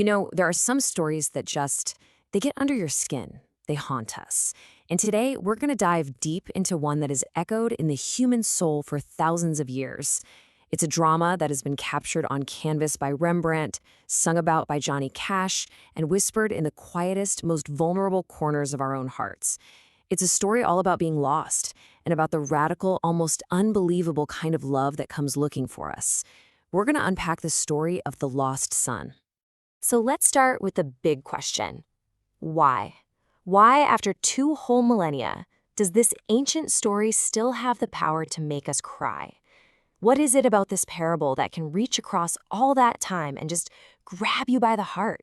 There are some stories that they get under your skin. They haunt us. And today, we're going to dive deep into one that is echoed in the human soul for thousands of years. It's a drama that has been captured on canvas by Rembrandt, sung about by Johnny Cash, and whispered in the quietest, most vulnerable corners of our own hearts. It's a story all about being lost and about the radical, almost unbelievable kind of love that comes looking for us. We're going to unpack the story of the lost son. So let's start with the big question. Why? Why, after 2 whole millennia, does this ancient story still have the power to make us cry? What is it about this parable that can reach across all that time and just grab you by the heart?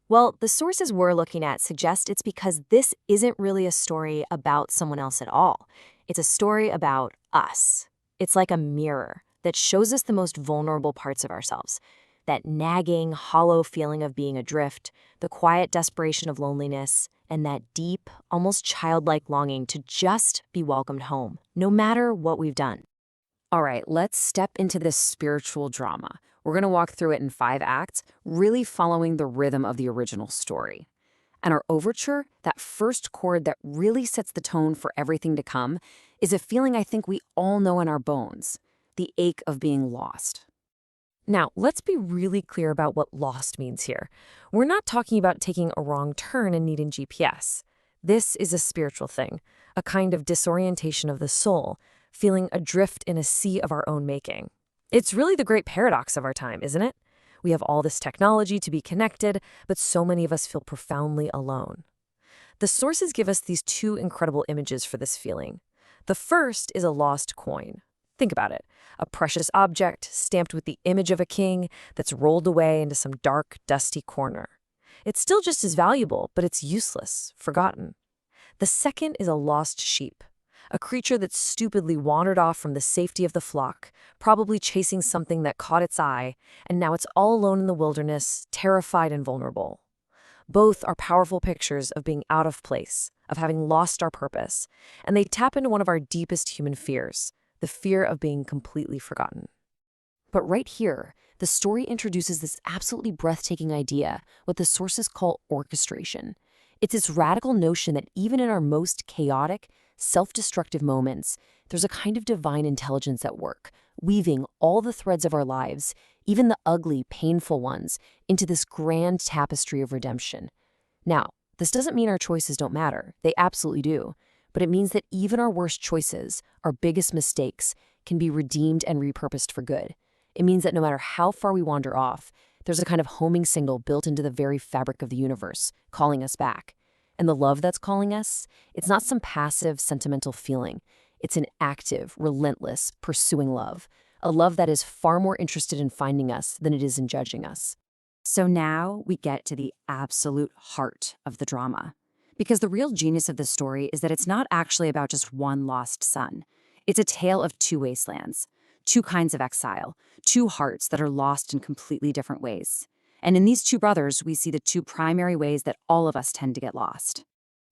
Well, the sources we're looking at suggest it's because this isn't really a story about someone else at all. It's a story about us. It's like a mirror that shows us the most vulnerable parts of ourselves. That nagging, hollow feeling of being adrift, the quiet desperation of loneliness, and that deep, almost childlike longing to just be welcomed home, no matter what we've done. All right, let's step into this spiritual drama. We're going to walk through it in 5 acts, really following the rhythm of the original story. And our overture, that first chord that really sets the tone for everything to come, is a feeling I think we all know in our bones, the ache of being lost. Now, let's be really clear about what lost means here. We're not talking about taking a wrong turn and needing GPS. This is a spiritual thing, a kind of disorientation of the soul, feeling adrift in a sea of our own making. It's really the great paradox of our time, isn't it? We have all this technology to be connected, but so many of us feel profoundly alone. The sources give us these 2 incredible images for this feeling. The first is a lost coin. Think about it, a precious object stamped with the image of a king that's rolled away into some dark, dusty corner. It's still just as valuable, but it's useless, forgotten. The second is a lost sheep, a creature that stupidly wandered off from the safety of the flock, probably chasing something that caught its eye, and now it's all alone in the wilderness, terrified and vulnerable. Both are powerful pictures of being out of place, of having lost our purpose, and they tap into one of our deepest human fears, the fear of being completely forgotten. But right here, the story introduces this absolutely breathtaking idea, what the sources call orchestration. It's this radical notion that even in our most chaotic, self-destructive moments, there's a kind of divine intelligence at work, weaving all the threads of our lives, even the ugly, painful ones, into this grand tapestry of redemption. Now, this doesn't mean our choices don't matter. They absolutely do. But it means that even our worst choices, our biggest mistakes, can be redeemed and repurposed for good. It means that no matter how far we wander off, there's a kind of homing signal built into the very fabric of the universe, calling us back. And the love that's calling us, it's not some passive, sentimental feeling. It's an active, relentless, pursuing love. A love that is far more interested in finding us than it is in judging us. So now we get to the absolute heart of the drama. Because the real genius of the story is that it's not actually about just one lost son. It's a tale of 2 wastelands, 2 kinds of exile, 2 hearts that are lost in completely different ways. And in these 2 brothers, we see the 2 primary ways that all of us tend to get lost.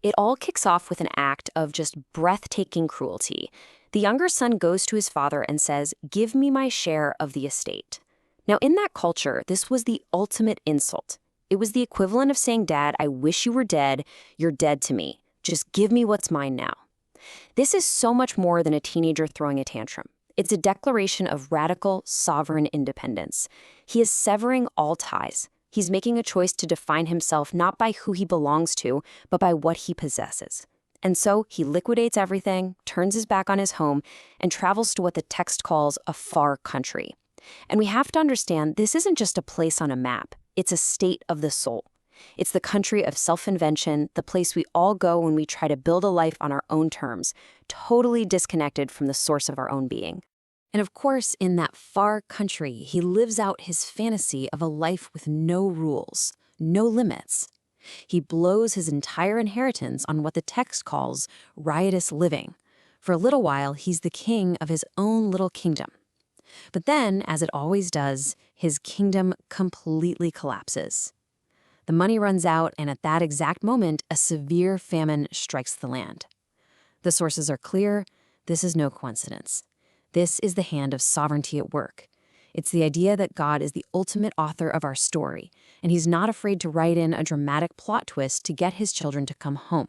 It all kicks off with an act of just breathtaking cruelty. The younger son goes to his father and says, "Give me my share of the estate." Now, in that culture, this was the ultimate insult. It was the equivalent of saying, "Dad, I wish you were dead. You're dead to me. Just give me what's mine now." This is so much more than a teenager throwing a tantrum. It's a declaration of radical, sovereign independence. He is severing all ties. He's making a choice to define himself not by who he belongs to, but by what he possesses. And so he liquidates everything, turns his back on his home, and travels to what the text calls a far country. And we have to understand this isn't just a place on a map. It's a state of the soul. It's the country of self-invention, the place we all go when we try to build a life on our own terms, totally disconnected from the source of our own being. And of course, in that far country, he lives out his fantasy of a life with no rules, no limits. He blows his entire inheritance on what the text calls riotous living. For a little while, he's the king of his own little kingdom. But then, as it always does, his kingdom completely collapses. The money runs out, and at that exact moment, a severe famine strikes the land. The sources are clear. This is no coincidence. This is the hand of sovereignty at work. It's the idea that God is the ultimate author of our story, and he's not afraid to write in a dramatic plot twist to get his children to come home.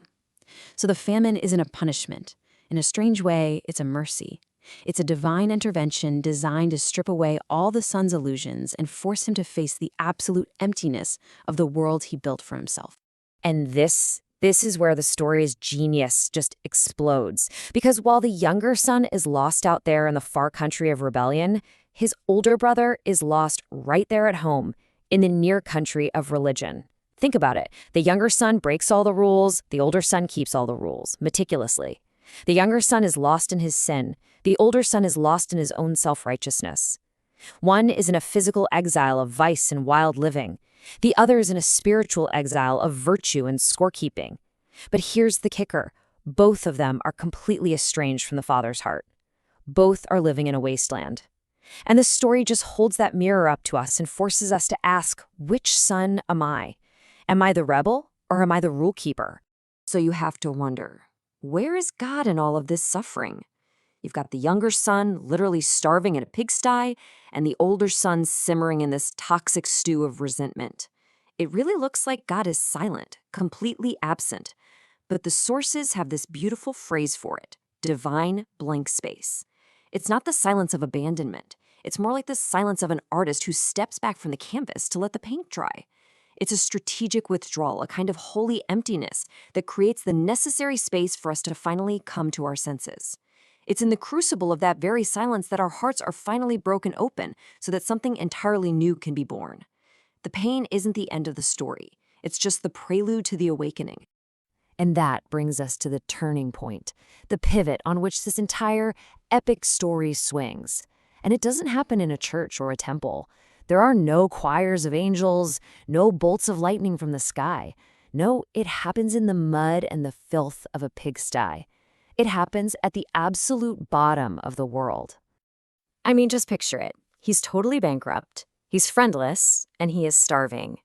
So the famine isn't a punishment. In a strange way, it's a mercy. It's a divine intervention designed to strip away all the son's illusions and force him to face the absolute emptiness of the world he built for himself. And this is where the story's genius just explodes. Because while the younger son is lost out there in the far country of rebellion, his older brother is lost right there at home in the near country of religion. Think about it. The younger son breaks all the rules. The older son keeps all the rules, meticulously. The younger son is lost in his sin. The older son is lost in his own self-righteousness. One is in a physical exile of vice and wild living. The other is in a spiritual exile of virtue and scorekeeping. But here's the kicker. Both of them are completely estranged from the Father's heart. Both are living in a wasteland. And the story just holds that mirror up to us and forces us to ask, which son am I? Am I the rebel or am I the rule keeper? So you have to wonder, where is God in all of this suffering? You've got the younger son literally starving in a pigsty, and the older son simmering in this toxic stew of resentment. It really looks like God is silent, completely absent. But the sources have this beautiful phrase for it, divine blank space. It's not the silence of abandonment. It's more like the silence of an artist who steps back from the canvas to let the paint dry. It's a strategic withdrawal, a kind of holy emptiness that creates the necessary space for us to finally come to our senses. It's in the crucible of that very silence that our hearts are finally broken open so that something entirely new can be born. The pain isn't the end of the story. It's just the prelude to the awakening. And that brings us to the turning point, the pivot on which this entire epic story swings. And it doesn't happen in a church or a temple. There are no choirs of angels, no bolts of lightning from the sky. No, it happens in the mud and the filth of a pigsty. It happens at the absolute bottom of the world. I mean, just picture it. He's totally bankrupt, he's friendless, and he is starving.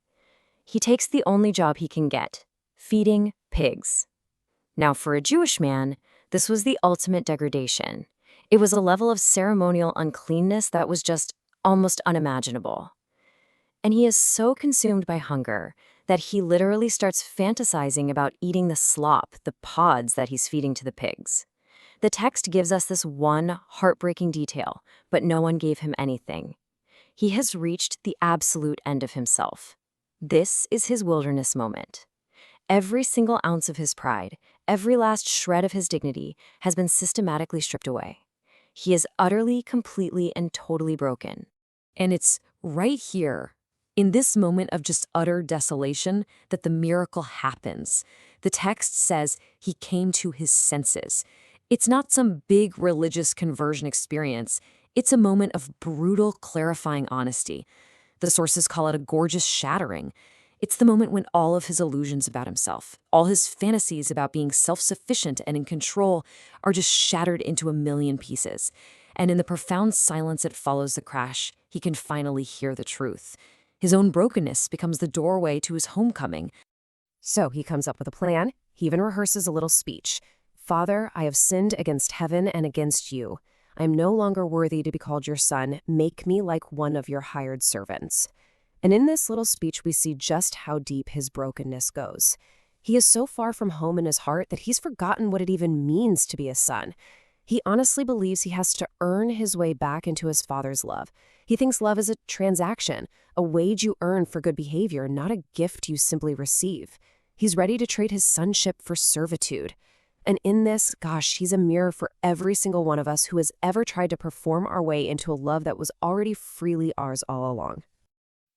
He takes the only job he can get, feeding pigs. Now, for a Jewish man, this was the ultimate degradation. It was a level of ceremonial uncleanness that was just almost unimaginable. And he is so consumed by hunger that he literally starts fantasizing about eating the slop, the pods that he's feeding to the pigs. The text gives us this one heartbreaking detail, but no one gave him anything. He has reached the absolute end of himself. This is his wilderness moment. Every single ounce of his pride, every last shred of his dignity has been systematically stripped away. He is utterly, completely, and totally broken. And it's right here, in this moment of just utter desolation, that the miracle happens. The text says he came to his senses. It's not some big religious conversion experience. It's a moment of brutal, clarifying honesty. The sources call it a gorgeous shattering. It's the moment when all of his illusions about himself, all his fantasies about being self-sufficient and in control are just shattered into a million pieces. And in the profound silence that follows the crash, he can finally hear the truth. His own brokenness becomes the doorway to his homecoming. So he comes up with a plan. He even rehearses a little speech. Father, I have sinned against heaven and against you. I am no longer worthy to be called your son. Make me like one of your hired servants. And in this little speech, we see just how deep his brokenness goes. He is so far from home in his heart that he's forgotten what it even means to be a son. He honestly believes he has to earn his way back into his father's love. He thinks love is a transaction, a wage you earn for good behavior, not a gift you simply receive. He's ready to trade his sonship for servitude. And in this, gosh, he's a mirror for every single one of us who has ever tried to perform our way into a love that was already freely ours all along.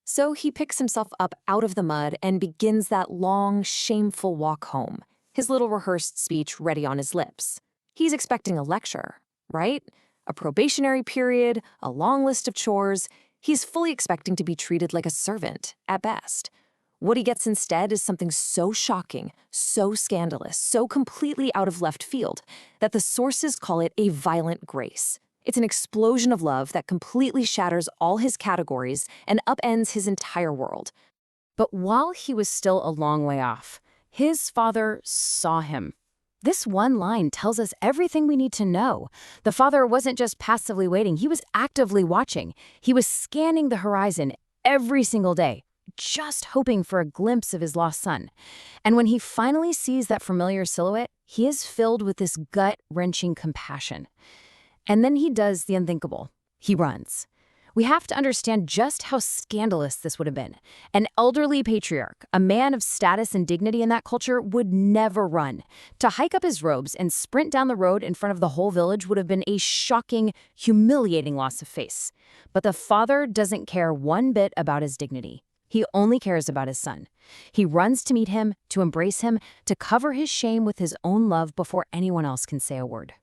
So he picks himself up out of the mud and begins that long, shameful walk home, his little rehearsed speech ready on his lips. He's expecting a lecture, right? A probationary period, a long list of chores. He's fully expecting to be treated like a servant, at best. What he gets instead is something so shocking, so scandalous, so completely out of left field, that the sources call it a violent grace. It's an explosion of love that completely shatters all his categories and upends his entire world. But while he was still a long way off, his father saw him. This one line tells us everything we need to know. The father wasn't just passively waiting, he was actively watching. He was scanning the horizon every single day, just hoping for a glimpse of his lost son. And when he finally sees that familiar silhouette, he is filled with this gut-wrenching compassion. And then he does the unthinkable. He runs. We have to understand just how scandalous this would have been. An elderly patriarch, a man of status and dignity in that culture, would never run. To hike up his robes and sprint down the road in front of the whole village would have been a shocking, humiliating loss of face. But the father doesn't care one bit about his dignity. He only cares about his son. He runs to meet him, to embrace him, to cover his shame with his own love before anyone else can say a word.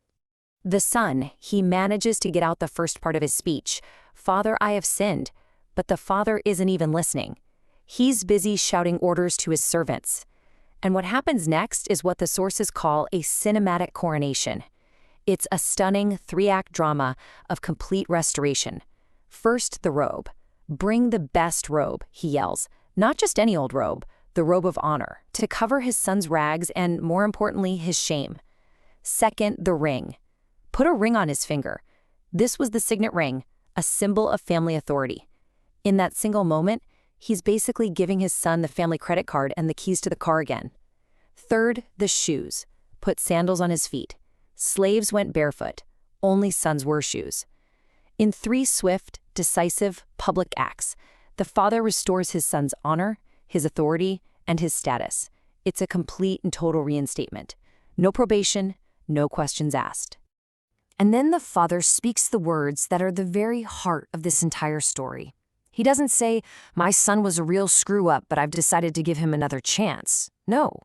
The son, he manages to get out the first part of his speech. Father, I have sinned. But the father isn't even listening. He's busy shouting orders to his servants. And what happens next is what the sources call a cinematic coronation. It's a stunning 3-act drama of complete restoration. First, the robe. Bring the best robe, he yells. Not just any old robe, the robe of honor, to cover his son's rags and, more importantly, his shame. Second, the ring. Put a ring on his finger. This was the signet ring, a symbol of family authority. In that single moment, he's basically giving his son the family credit card and the keys to the car again. Third, the shoes. Put sandals on his feet. Slaves went barefoot. Only sons wore shoes. In 3 swift, decisive, public acts, the father restores his son's honor, his authority, and his status. It's a complete and total reinstatement. No probation, no questions asked. And then the father speaks the words that are the very heart of this entire story. He doesn't say, my son was a real screw-up, but I've decided to give him another chance. No.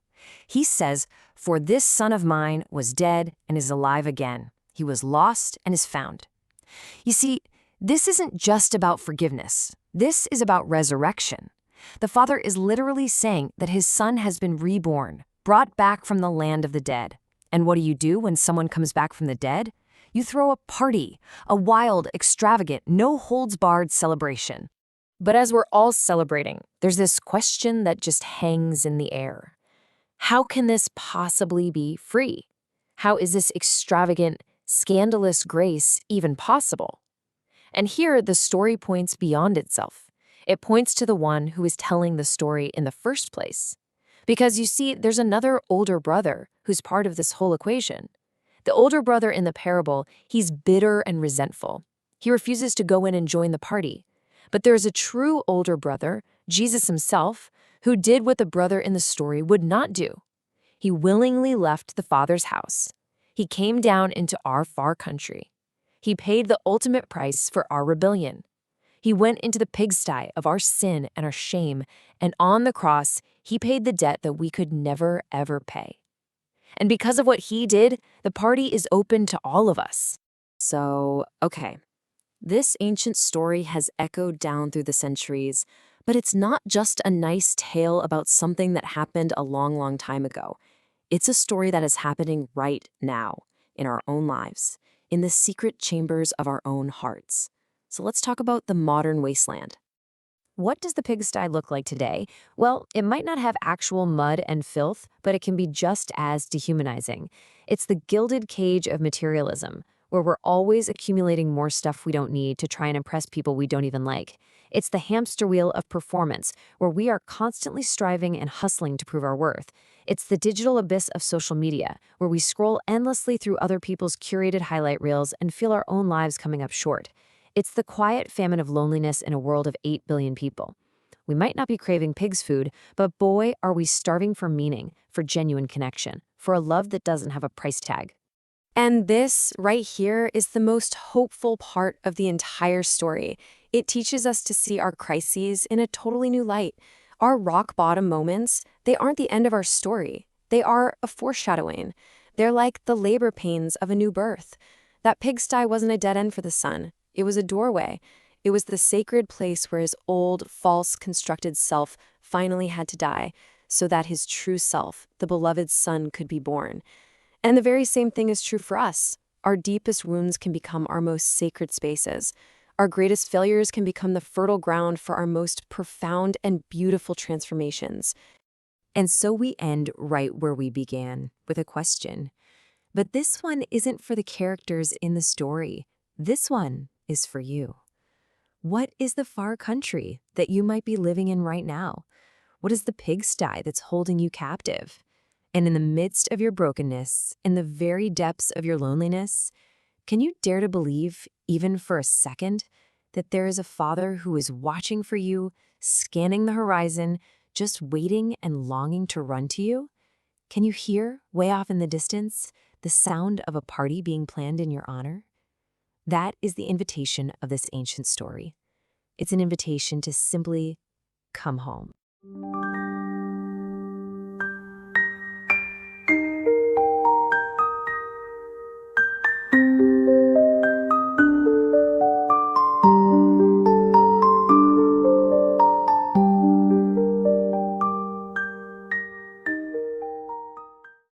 He says, for this son of mine was dead and is alive again. He was lost and is found. You see, this isn't just about forgiveness. This is about resurrection. The father is literally saying that his son has been reborn, brought back from the land of the dead. And what do you do when someone comes back from the dead? You throw a party, a wild, extravagant, no-holds-barred celebration. But as we're all celebrating, there's this question that just hangs in the air. How can this possibly be free? How is this extravagant, scandalous grace even possible? And here, the story points beyond itself. It points to the one who is telling the story in the first place. Because you see, there's another older brother who's part of this whole equation. The older brother in the parable, he's bitter and resentful. He refuses to go in and join the party. But there's a true older brother, Jesus himself, who did what the brother in the story would not do. He willingly left the Father's house. He came down into our far country. He paid the ultimate price for our rebellion. He went into the pigsty of our sin and our shame, and on the cross, he paid the debt that we could never, ever pay. And because of what he did, the party is open to all of us. So, okay, this ancient story has echoed down through the centuries, but it's not just a nice tale about something that happened a long, long time ago. It's a story that is happening right now, in our own lives, in the secret chambers of our own hearts. So let's talk about the modern wasteland. What does the pigsty look like today? Well, it might not have actual mud and filth, but it can be just as dehumanizing. It's the gilded cage of materialism, where we're always accumulating more stuff we don't need to try and impress people we don't even like. It's the hamster wheel of performance, where we are constantly striving and hustling to prove our worth. It's the digital abyss of social media, where we scroll endlessly through other people's curated highlight reels and feel our own lives coming up short. It's the quiet famine of loneliness in a world of 8 billion people. We might not be craving pig's food, but boy, are we starving for meaning, for genuine connection, for a love that doesn't have a price tag. And this, right here, is the most hopeful part of the entire story. It teaches us to see our crises in a totally new light. Our rock-bottom moments, they aren't the end of our story. They are a foreshadowing. They're like the labor pains of a new birth. That pigsty wasn't a dead end for the son. It was a doorway. It was the sacred place where his old, false, constructed self finally had to die, so that his true self, the beloved son, could be born. And the very same thing is true for us. Our deepest wounds can become our most sacred spaces. Our greatest failures can become the fertile ground for our most profound and beautiful transformations. And so we end right where we began, with a question. But this one isn't for the characters in the story. This one is for you. What is the far country that you might be living in right now? What is the pigsty that's holding you captive? And in the midst of your brokenness, in the very depths of your loneliness, can you dare to believe, even for a second, that there is a Father who is watching for you, scanning the horizon, just waiting and longing to run to you? Can you hear, way off in the distance, the sound of a party being planned in your honor? That is the invitation of this ancient story. It's an invitation to simply come home.